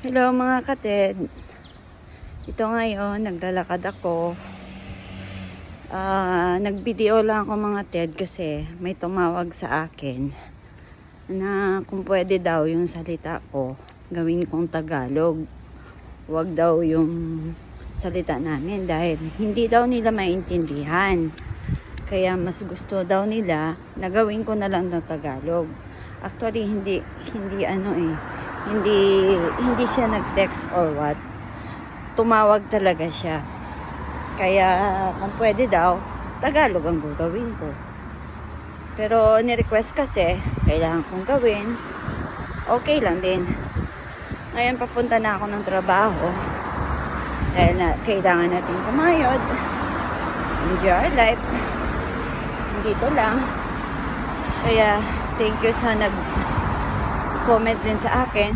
Hello mga kated. Ito ngayon, naglalakad ako. Nag-video lang ako mga ted kasi may tumawag sa akin na kung pwede daw yung salita ko gawin kong Tagalog. Huwag daw yung salita namin dahil hindi daw nila maintindihan. Kaya mas gusto daw nila na gawin ko na lang ng Tagalog. Actually, hindi siya nag-text or what. Tumawag talaga siya. Kaya kung pwede daw, Tagalog ang gagawin ko. Pero ni-request kasi, kailangan kong gawin. Okay lang din. Ngayon papunta na ako ng trabaho. Dahil kailangan natin kumayod. Enjoy our life. Dito lang. Kaya thank you sa nag-comment din sa akin.